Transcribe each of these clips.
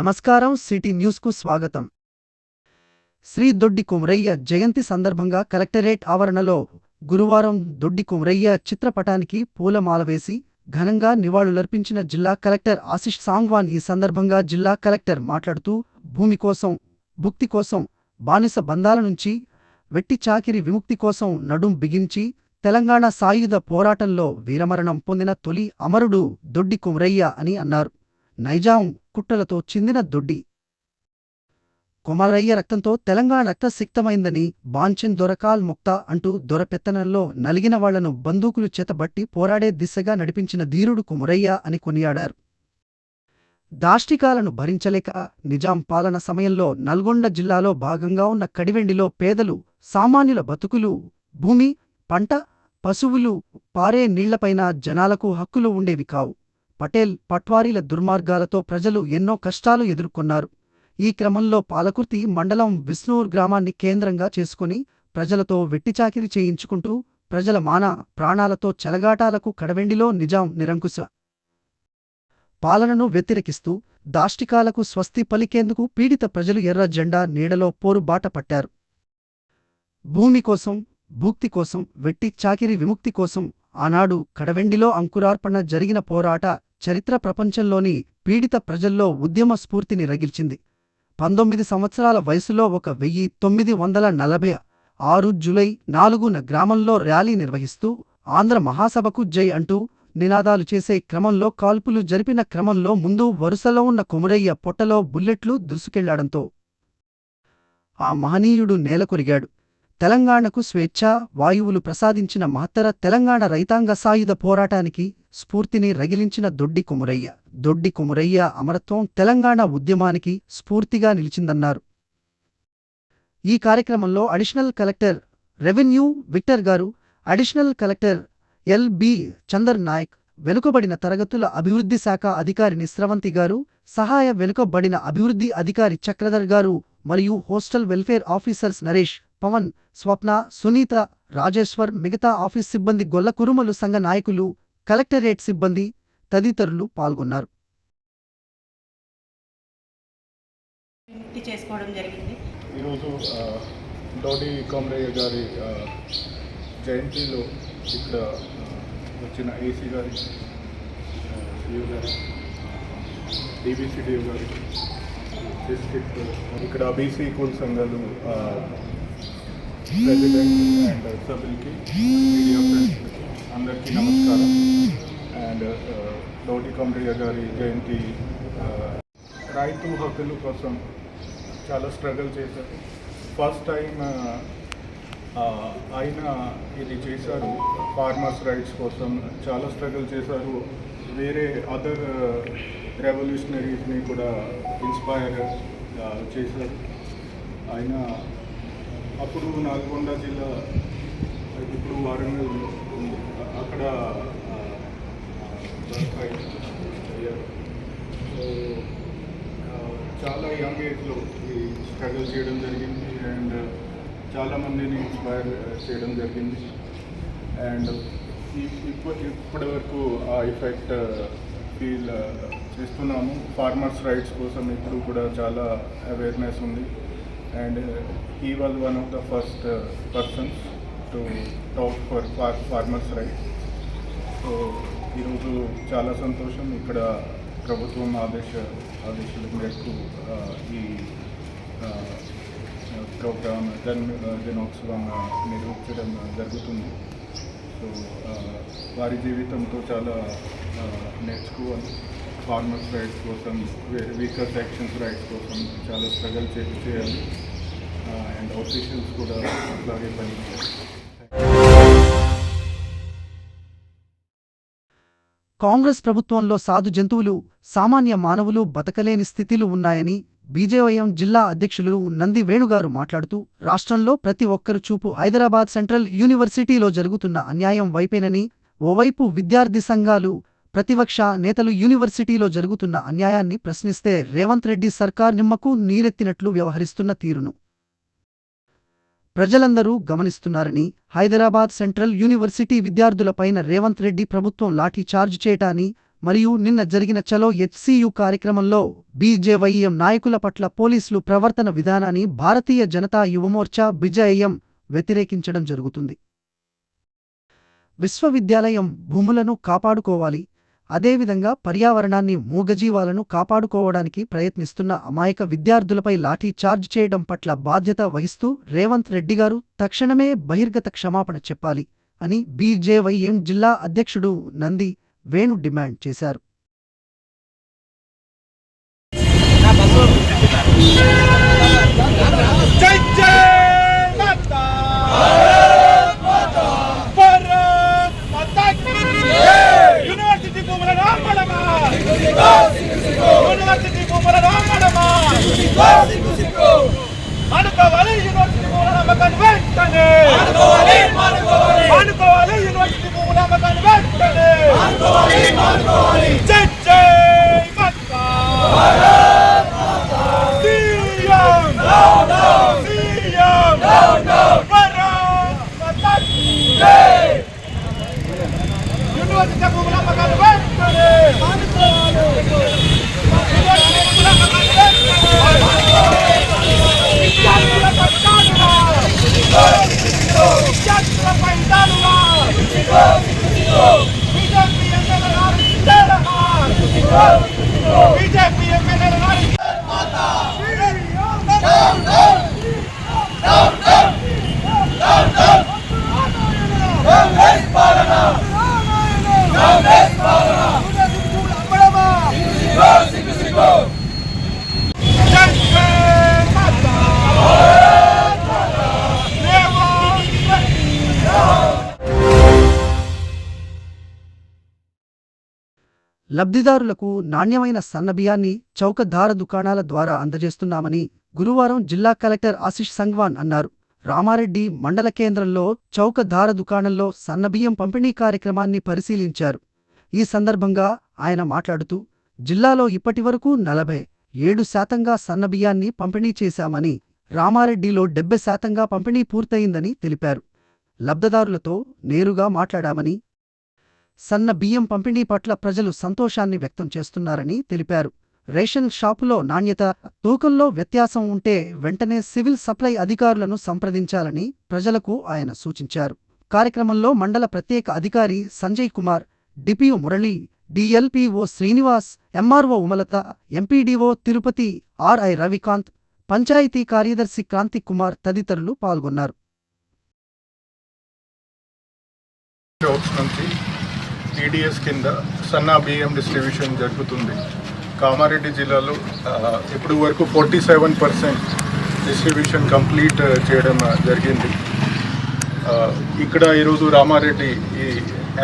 నమస్కారం. సిటీ న్యూస్కు స్వాగతం. శ్రీ దొడ్డి కొమురయ్య జయంతి సందర్భంగా కలెక్టరేట్ ఆవరణలో గురువారం దొడ్డి కొమురయ్య చిత్రపటానికి పూలమాల వేసి ఘనంగా నివాళులర్పించిన జిల్లా కలెక్టర్ ఆశిష్ సాంగ్వాన్. ఈ సందర్భంగా జిల్లా కలెక్టర్ మాట్లాడుతూ, భూమి కోసం, భుక్తి కోసం, బానిస బంధాల నుంచి, వెట్టి చాకిరి విముక్తి కోసం నడుం బిగించి తెలంగాణ సాయుధ పోరాటంలో వీరమరణం పొందిన తొలి అమరుడు దొడ్డి కొమురయ్య అని అన్నారు. నైజాం కుట్రలతో చిందిన దొడ్డి కొమరయ్య రక్తంతో తెలంగాణ రక్తసిక్తమైందని, బాంచెన్ దొరకాల్ ముక్తా అంటూ దొరపెత్తనంలో నలిగిన వాళ్లను బందూకులు చేతబట్టి పోరాడే దిశగా నడిపించిన ధీరుడు కొమురయ్య అని కొనియాడారు. దాష్టికాలను భరించలేక నిజాం పాలన సమయంలో నల్గొండ జిల్లాలో భాగంగా ఉన్న కడివెండిలో పేదలు, సామాన్యుల బతుకులు, భూమి, పంట, పశువులు, పారే నీళ్లపైన జనాలకు హక్కులు ఉండేవి కావు. పటేల్, పట్వారీల దుర్మార్గాలతో ప్రజలు ఎన్నో కష్టాలు ఎదుర్కొన్నారు. ఈ క్రమంలో పాలకుర్తి మండలం విష్ణూర్ గ్రామాన్ని కేంద్రంగా చేసుకుని ప్రజలతో వెట్టిచాకిరి చేయించుకుంటూ ప్రజల ప్రాణాలతో చెలగాటాలకు కడవెండిలో నిజాం నిరంకుశ పాలనను వ్యతిరేకిస్తూ దాష్టికాలకు స్వస్తి పలికేందుకు పీడిత ప్రజలు ఎర్ర జెండా నీడలో పోరుబాట పట్టారు. భూమి కోసం, భుక్తి కోసం, వెట్టి చాకిరి విముక్తి కోసం ఆనాడు కడవెండిలో అంకురార్పణ జరిగిన పోరాట చరిత్ర ప్రపంచంలోని పీడిత ప్రజల్లో ఉద్యమ స్ఫూర్తిని రగిల్చింది. 19 సంవత్సరాల వయసులో 1946 జూలై 4న గ్రామంలో ర్యాలీ నిర్వహిస్తూ ఆంధ్ర మహాసభకు జై అంటూ నినాదాలు చేసే క్రమంలో కాల్పులు జరిపిన క్రమంలో ముందు వరుసలో ఉన్న కొమురయ్య పొట్టలో బుల్లెట్లు దూసుకెళ్లాడంతో ఆ మహనీయుడు నేలకొరిగాడు. తెలంగాణకు స్వేచ్ఛా వాయువులు ప్రసాదించిన మహత్తర తెలంగాణ రైతాంగ సాయుధ పోరాటానికి స్ఫూర్తిని రగిలించిన దొడ్డి కొమురయ్య అమరత్వం తెలంగాణ ఉద్యమానికి స్ఫూర్తిగా నిలిచిందన్నారు. ఈ కార్యక్రమంలో అడిషనల్ కలెక్టర్ రెవెన్యూ విక్టర్ గారు, additional collector LB. Chander Naik, వెనుకబడిన తరగతుల అభివృద్ధి శాఖ అధికారిని స్రవంతి గారు, సహాయ వెనుకబడిన అభివృద్ధి అధికారి చక్రధర్ గారు మరియు hostel welfare officers Naresh, Pavan, Swapna, Sunitha, Rajeshwar, మిగతా ఆఫీస్ సిబ్బంది, గొల్ల కురుమలు సంఘ నాయకులు, కలెక్టరేట్ సిబ్బంది తదితరులు పాల్గొన్నారు. ఈరోజు దొడ్డి కొమురయ్య గారి జయంతిలో ఇక్కడ వచ్చిన ఏసీ గారి, సిఓ గారి, డిబిసిడిఓ గారి, డిస్ట్రిక్ట్ ఇక్కడ బీసీ కుల సంఘాలు ప్రెసిడెంట్ అండ్ సభ్యులకి, మీడియా ఫ్రెండ్స్కి అందరికీ నమస్కారం. అండ్ దొడ్డి కొమురయ్య గారి జయంతి రైతు హక్కుల కోసం చాలా స్ట్రగుల్ చేశారు. ఫస్ట్ టైం ఆయన ఇది చేశారు. ఫార్మర్స్ రైట్స్ కోసం చాలా స్ట్రగుల్ చేశారు. వేరే అదర్ రెవల్యూషనరీస్ని కూడా ఇన్స్పైర్ చేశారు. ఆయన అప్పుడు నల్గొండ జిల్లా, ఇప్పుడు వరంగల్, అక్కడ అయ్యారు. సో చాలా యంగ్ ఏజ్లో ఈ స్ట్రగుల్ చేయడం జరిగింది అండ్ చాలామందిని ఇన్స్పైర్ చేయడం జరిగింది. అండ్ ఇప్పటి వరకు ఆ ఎఫెక్ట్ ఫీల్ చేస్తున్నాము. ఫార్మర్స్ రైట్స్ కోసం ఇప్పుడు కూడా చాలా అవేర్నెస్ ఉంది. And he was one of the first persons to talk for farmers rights. So ఈరోజు చాలా సంతోషం. ఇక్కడ ప్రభుత్వం ఆదేశాల మేరకు ఈ ప్రోగ్రామ్ దినోత్సవం నిర్వహించడం జరుగుతుంది. సో వారి జీవితంతో చాలా నేర్చుకోవాలి. ఫార్మర్స్ రైట్స్ కోసం, వీకర్ సెక్షన్స్ రైట్స్ కోసం చాలా స్ట్రగల్ చేయాలి. అండ్ ఆఫీషియల్స్ కూడా అట్లాగే పనిచేయాలి. కాంగ్రెస్ ప్రభుత్వంలో సాధు జంతువులు, సామాన్య మానవులు బతకలేని స్థితిలు ఉన్నాయని బీజేవైఎం జిల్లా అధ్యక్షులు నంది వేణుగారు మాట్లాడుతూ, రాష్ట్రంలో ప్రతి ఒక్కరు చూపు హైదరాబాద్ సెంట్రల్ యూనివర్సిటీలో జరుగుతున్న అన్యాయం వైపేనని, ఓవైపు విద్యార్థి సంఘాలు, ప్రతిపక్ష నేతలు యూనివర్సిటీలో జరుగుతున్న అన్యాయాన్ని ప్రశ్నిస్తే రేవంత్ రెడ్డి సర్కార్ నిమ్మకు నీరెత్తినట్లు వ్యవహరిస్తున్న తీరును ప్రజలందరూ గమనిస్తున్నారని, హైదరాబాద్ సెంట్రల్ యూనివర్సిటీ విద్యార్థులపైన రేవంత్ రెడ్డి ప్రభుత్వం లాఠీ చార్జ్ చేయటాన్ని మరియు నిన్న జరిగిన చలో హెచ్సియు కార్యక్రమంలో బీజేవైఎం నాయకుల పట్ల పోలీసులు ప్రవర్తన విధానాన్ని భారతీయ జనతా యువమోర్చా బిజెఎం వ్యతిరేకించడం జరుగుతుంది. విశ్వవిద్యాలయం భూములను కాపాడుకోవాలి, అదేవిధంగా పర్యావరణాన్ని, మూగజీవాలను కాపాడుకోవడానికి ప్రయత్నిస్తున్న అమాయక విద్యార్థులపై లాఠీ చార్జ్ చేయడం పట్ల బాధ్యత వహిస్తూ రేవంత్ రెడ్డి గారు తక్షణమే బహిర్గత క్షమాపణ చెప్పాలి అని బీజేవైఎం జిల్లా అధ్యక్షుడు నంది వేణు డిమాండ్ చేశారు. లబ్ధిదారులకు నాణ్యమైన సన్నబియ్యాన్ని చౌకధార దుకాణాల ద్వారా అందజేస్తున్నామని గురువారం జిల్లా కలెక్టర్ ఆశిష్ సంగ్వాన్ అన్నారు. రామారెడ్డి మండల కేంద్రంలో చౌకధార దుకాణంలో సన్నబియ్యం పంపిణీ కార్యక్రమాన్ని పరిశీలించారు. ఈ సందర్భంగా ఆయన మాట్లాడుతూ, జిల్లాలో ఇప్పటివరకు 47% సన్నబియ్యాన్ని పంపిణీ చేశామని, రామారెడ్డిలో 70% పంపిణీ పూర్తయిందని తెలిపారు. లబ్ధిదారులతో నేరుగా మాట్లాడామని, సన్న బియ్యం పంపిణీ పట్ల ప్రజలు సంతోషాన్ని వ్యక్తం చేస్తున్నారని తెలిపారు. రేషన్ షాపులో నాణ్యత, తూకంలో వ్యత్యాసం ఉంటే వెంటనే సివిల్ సప్లై అధికారులను సంప్రదించాలని ప్రజలకు ఆయన సూచించారు. కార్యక్రమంలో మండల ప్రత్యేక అధికారి Sanjay Kumar, DPO Murali, DLPO Srinivas, MRO Umalatha, MPDO Tirupati, RI Ravikanth, పంచాయతీ కార్యదర్శి క్రాంతి కుమార్ తదితరులు పాల్గొన్నారు. టీడీఎస్ కింద సన్నా బియ్యం డిస్ట్రిబ్యూషన్ జరుగుతుంది. కామారెడ్డి జిల్లాలో ఇప్పుడు వరకు 47% డిస్ట్రిబ్యూషన్ కంప్లీట్ చేయడం జరిగింది. ఇక్కడ ఈరోజు రామారెడ్డి ఈ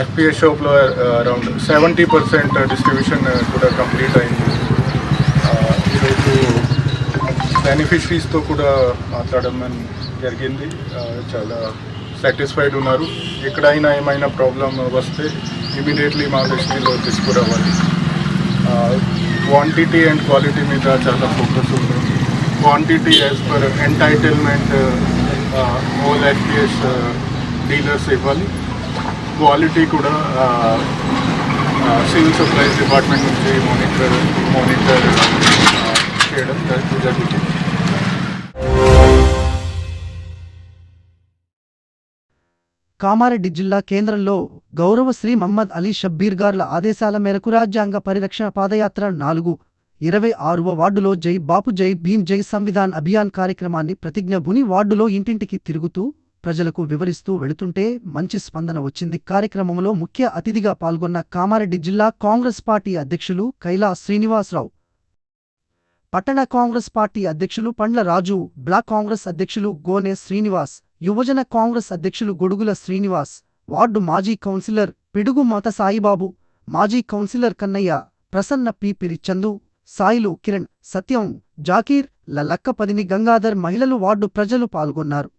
ఎఫ్పిఎస్ షాప్లో అరౌండ్ 70% డిస్ట్రిబ్యూషన్ కూడా కంప్లీట్ అయింది. ఈరోజు బెనిఫిషరీస్తో కూడా మాట్లాడడం జరిగింది. చాలా సాటిస్ఫైడ్ ఉన్నారు. ఎక్కడైనా ఏమైనా ప్రాబ్లం వస్తే ఇమీడియట్లీ మా దృష్టిలో తీసుకురావాలి. క్వాంటిటీ అండ్ క్వాలిటీ మీద చాలా ఫోకస్ ఉంది. Quantity as per entitlement whole FPS dealers ఇవ్వాలి. క్వాలిటీ కూడా సివిల్ సప్లైస్ డిపార్ట్మెంట్ నుంచి మానిటర్ చేయడం జరుగుతుంది. కామారెడ్డి జిల్లా కేంద్రంలో గౌరవశ్రీ మహమ్మద్ అలీ షబ్బీర్ గార్ల ఆదేశాల మేరకు రాజ్యాంగ పరిరక్షణ పాదయాత్ర 426వ వార్డులో జై బాపు జై భీమ్ జై సంవిధాన్ అభియాన్ కార్యక్రమాన్ని ప్రతిజ్ఞబుని వార్డులో ఇంటింటికి తిరుగుతూ ప్రజలకు వివరిస్తూ వెళుతుంటే మంచి స్పందన వచ్చింది. కార్యక్రమంలో ముఖ్య అతిథిగా పాల్గొన్న కామారెడ్డి జిల్లా కాంగ్రెస్ పార్టీ అధ్యక్షులు కైలా శ్రీనివాసరావు, పట్టణ కాంగ్రెస్ పార్టీ అధ్యక్షులు పండ్ల రాజు, బ్లాక్ కాంగ్రెస్ అధ్యక్షులు గోనె శ్రీనివాస్, యువజన కాంగ్రెస్ అధ్యక్షులు గొడుగుల శ్రీనివాస్, వార్డు మాజీ కౌన్సిలర్ పిడుగు మత సాయిబాబు, మాజీ కౌన్సిలర్ కన్నయ్య, ప్రసన్న పిపిరి చందు, సాయిలు కిరణ్, సత్యం, జాకీర్, లక్కపదిని గంగాధర్ మహిళలు, వార్డు ప్రజలు పాల్గొన్నారు.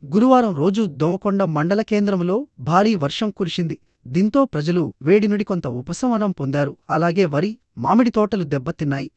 గురువారం రోజు దోమకొండ మండల కేంద్రంలో భారీ వర్షం కురిసింది. దీంతో ప్రజలు వేడి నుండి కొంత ఉపశమనం పొందారు. అలాగే వరి, మామిడి తోటలు దెబ్బతిన్నాయి.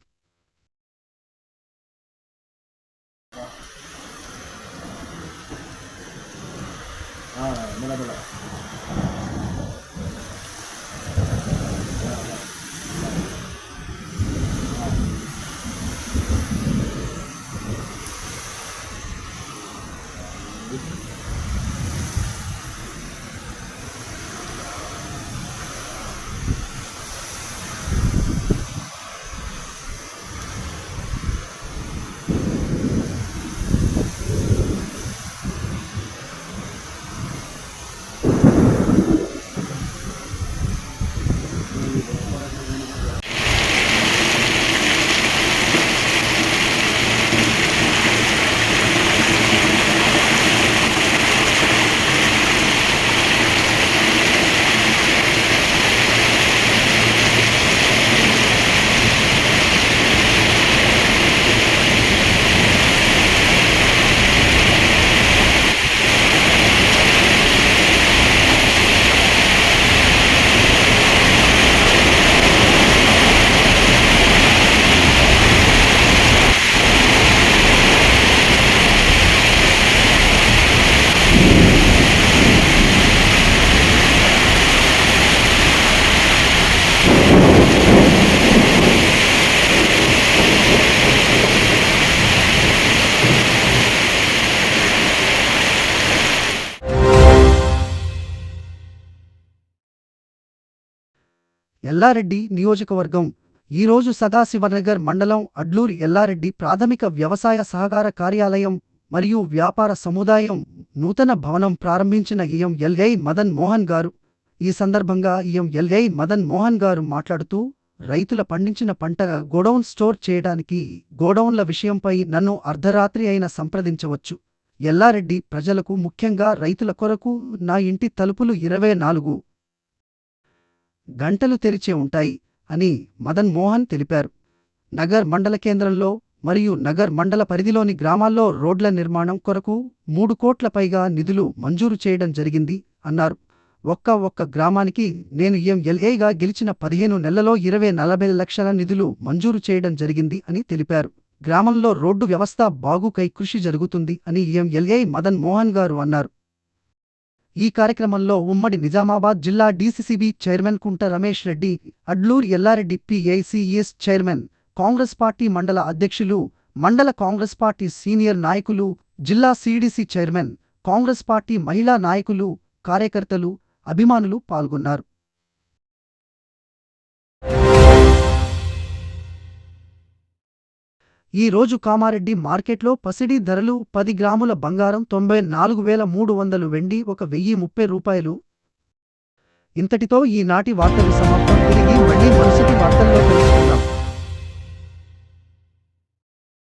ఎల్లారెడ్డి నియోజకవర్గం ఈరోజు సదాశివనగర్ మండలం అడ్లూరి ఎల్లారెడ్డి ప్రాథమిక వ్యవసాయ సహకార కార్యాలయం మరియు వ్యాపార సముదాయం నూతన భవనం ప్రారంభించిన ఎమ్మెల్యే మదన్ మోహన్ గారు. ఈ సందర్భంగా ఎమ్మెల్యే మదన్ మోహన్ గారు మాట్లాడుతూ, రైతుల పండించిన పంట గోడౌన్ స్టోర్ చేయడానికి గోడౌన్ల విషయంపై నన్ను అర్ధరాత్రి అయినా సంప్రదించవచ్చు. ఎల్లారెడ్డి ప్రజలకు ముఖ్యంగా రైతుల కొరకు నా ఇంటి తలుపులు 24 గంటలు తెరిచే ఉంటాయి అని మదన్ మోహన్ తెలిపారు. నగర్ మండల కేంద్రంలో మరియు నగర్ మండల పరిధిలోని గ్రామాల్లో రోడ్ల నిర్మాణం కొరకు 3 కోట్ల పైగా నిధులు మంజూరు చేయడం జరిగింది అన్నారు. ఒక్క గ్రామానికి నేను ఎమ్మెల్యేగా గెలిచిన 15 నెలల్లో 20-40 లక్షల నిధులు మంజూరు చేయడం జరిగింది అని తెలిపారు. గ్రామంలో రోడ్డు వ్యవస్థ బాగుకై కృషి జరుగుతుంది అని ఎమ్మెల్యే మదన్ మోహన్ గారు అన్నారు. ఈ కార్యక్రమంలో ఉమ్మడి నిజామాబాద్ జిల్లా డీసీసీబీ చైర్మన్ కుంట రమేష్ రెడ్డి, అడ్లూరి ఎల్లారెడ్డి పీఐసీఎస్ చైర్మన్, కాంగ్రెస్ పార్టీ మండల అధ్యక్షులు, మండల కాంగ్రెస్ పార్టీ సీనియర్ నాయకులు, జిల్లా సీడీసీ చైర్మన్, కాంగ్రెస్ పార్టీ మహిళా నాయకులు, కార్యకర్తలు, అభిమానులు పాల్గొన్నారు. ఈ రోజు కామారెడ్డి మార్కెట్లో పసిడి ధరలు 10 గ్రాముల బంగారం 94,300 వెండి 1,030 రూపాయలు. ఇంతటితో ఈనాటి వార్తలు సమాప్తం. తిరిగి మళ్ళీ మరుసటి వార్తల్లో కలుసుకుందాం.